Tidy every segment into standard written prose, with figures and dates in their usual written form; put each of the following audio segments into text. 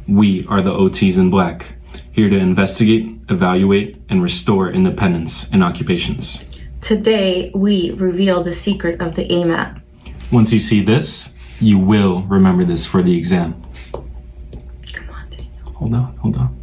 We are the OTs in black, here to investigate, evaluate, and restore independence in occupations. Today, we reveal the secret of the AMAT. Once you see this, you will remember this for the exam. Come on, Daniel. Hold on.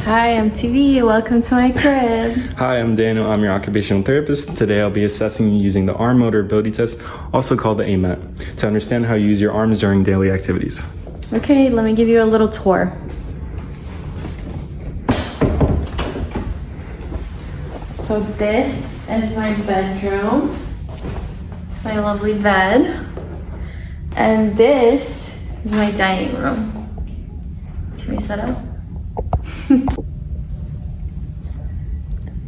Hi, I'm TV. Welcome to my crib. Hi, I'm Daniel. I'm your occupational therapist. Today I'll be assessing you using the arm motor ability test, also called the AMAT, to understand how you use your arms during daily activities. Okay, let me give you a little tour. So this is my bedroom, my lovely bed, and this is my dining room. See me set up?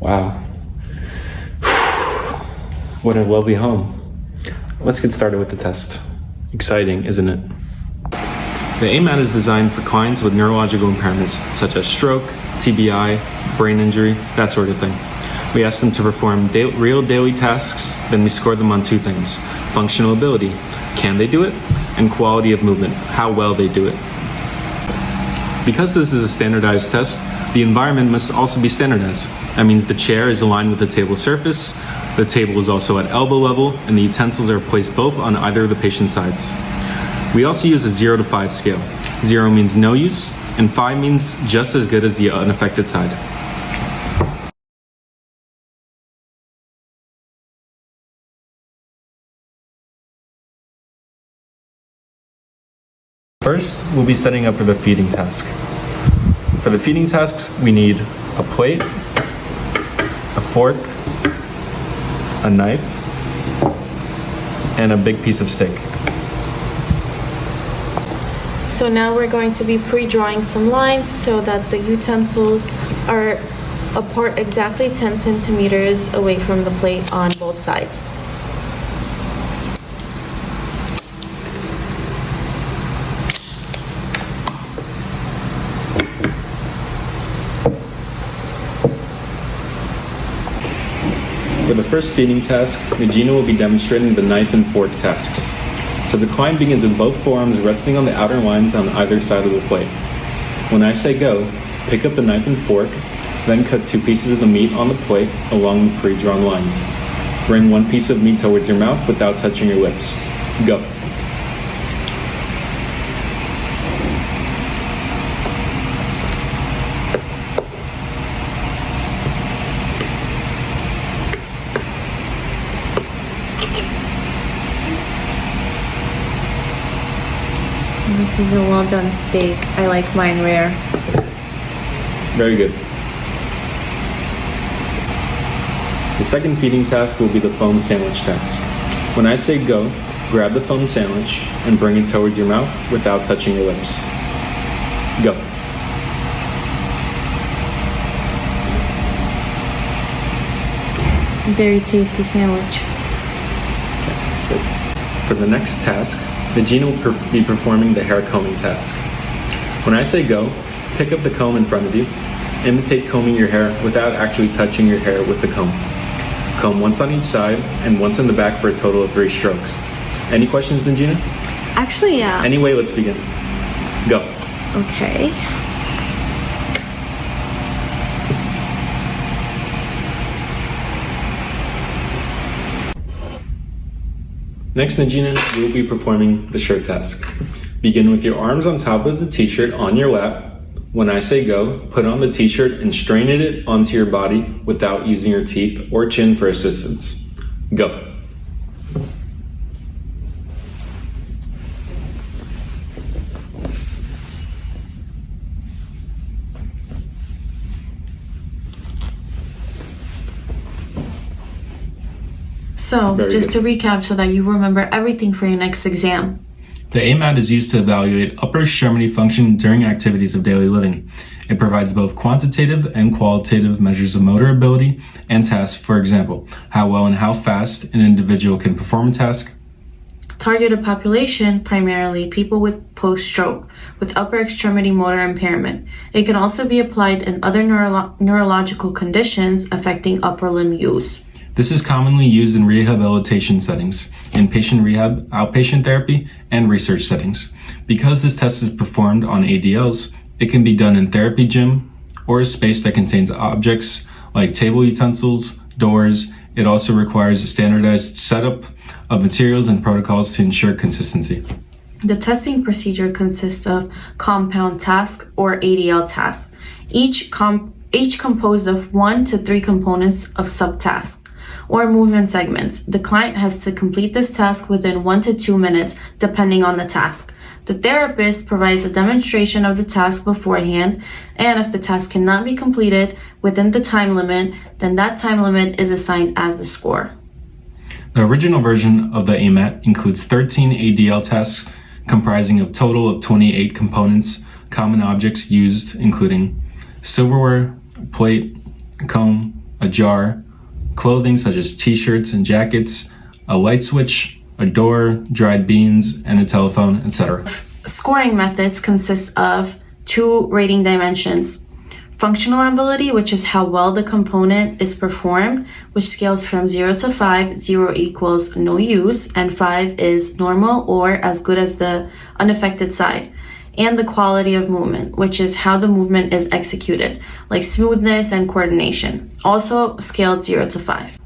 Wow. What a lovely home. Let's get started with the test. Exciting, isn't it? The AMAT is designed for clients with neurological impairments such as stroke, TBI, brain injury, that sort of thing. We ask them to perform real daily tasks, then we score them on two things: functional ability, can they do it? And quality of movement, how well they do it. Because this is a standardized test, the environment must also be standardized. That means the chair is aligned with the table surface, the table is also at elbow level, and the utensils are placed both on either of the patient's sides. We also use a 0 to 5 scale. 0 means no use, and 5 means just as good as the unaffected side. First, we'll be setting up for the feeding task. For the feeding tasks, we need a plate, a fork, a knife, and a big piece of steak. So now we're going to be pre-drawing some lines so that the utensils are apart exactly 10 centimeters away from the plate on both sides. For the first feeding task, Nigina will be demonstrating the knife and fork tasks. So the client begins with both forearms resting on the outer lines on either side of the plate. When I say go, pick up the knife and fork, then cut 2 pieces of the meat on the plate along the pre-drawn lines. Bring 1 piece of meat towards your mouth without touching your lips. Go. This is a well done steak. I like mine rare. Very good. The second feeding task will be the foam sandwich task. When I say go, grab the foam sandwich and bring it towards your mouth without touching your lips. Go. Very tasty sandwich. Good. For the next task, Nigina will be performing the hair combing task. When I say go, pick up the comb in front of you. Imitate combing your hair without actually touching your hair with the comb. Comb once on each side and once in the back for a total of 3 strokes. Any questions, Nigina? Actually, yeah. Anyway, let's begin. Go. Okay. Next, Nigina, you will be performing the shirt task. Begin with your arms on top of the t-shirt on your lap. When I say go, put on the t-shirt and straighten it onto your body without using your teeth or chin for assistance. Go. So, just to recap so that you remember everything for your next exam. The AMAT is used to evaluate upper extremity function during activities of daily living. It provides both quantitative and qualitative measures of motor ability and tasks. For example, how well and how fast an individual can perform a task. Targeted population, primarily people with post-stroke, with upper extremity motor impairment. It can also be applied in other neurological conditions affecting upper limb use. This is commonly used in rehabilitation settings, in patient rehab, outpatient therapy, and research settings. Because this test is performed on ADLs, it can be done in therapy gym or a space that contains objects like table utensils, doors. It also requires a standardized setup of materials and protocols to ensure consistency. The testing procedure consists of compound task or ADL tasks, each composed of 1 to 3 components of subtasks or movement segments. The client has to complete this task within 1 to 2 minutes, depending on the task. The therapist provides a demonstration of the task beforehand, and if the task cannot be completed within the time limit, then that time limit is assigned as a score. The original version of the AMAT includes 13 ADL tasks comprising a total of 28 components, common objects used including silverware, a plate, a comb, a jar, clothing such as t-shirts and jackets, a light switch, a door, dried beans, and a telephone, etc. Scoring methods consist of 2 rating dimensions. Functional ability, which is how well the component is performed, which scales from 0 to 5. 0 equals no use, and 5 is normal or as good as the unaffected side. And the quality of movement, which is how the movement is executed, like smoothness and coordination, also scaled 0 to 5.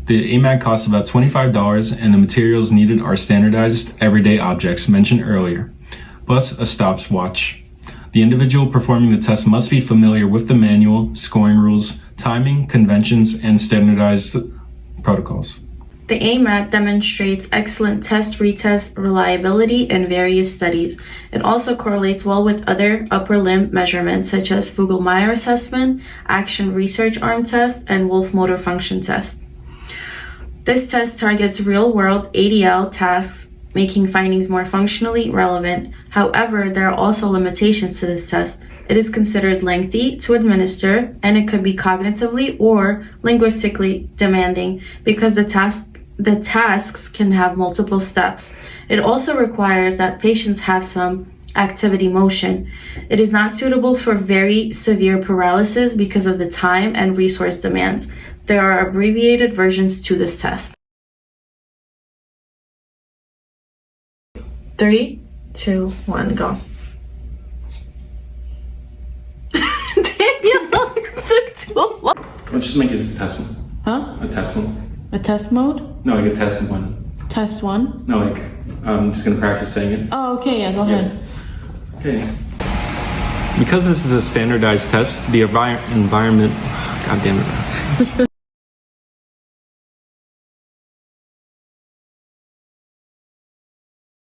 The AMAT costs about $25, and the materials needed are standardized everyday objects mentioned earlier, plus a stopwatch. The individual performing the test must be familiar with the manual, scoring rules, timing, conventions, and standardized protocols. The AMAT demonstrates excellent test-retest reliability in various studies. It also correlates well with other upper limb measurements such as Fugl-Meyer assessment, Action Research Arm Test, and Wolf Motor Function Test. This test targets real-world ADL tasks, making findings more functionally relevant. However, there are also limitations to this test. It is considered lengthy to administer, and it could be cognitively or linguistically demanding because the tasks can have multiple steps. It also requires that patients have some activity motion. It is not suitable for very severe paralysis because of the time and resource demands. There are abbreviated versions to this test. 3, 2, 1, go. Daniel, took too long. Let's just make this a test one. Huh? A test one. A test mode? No, like a test one. Test 1? No, like, I'm just gonna practice saying it. Oh, okay, yeah, go ahead. Okay. Because this is a standardized test, the environment, God damn it.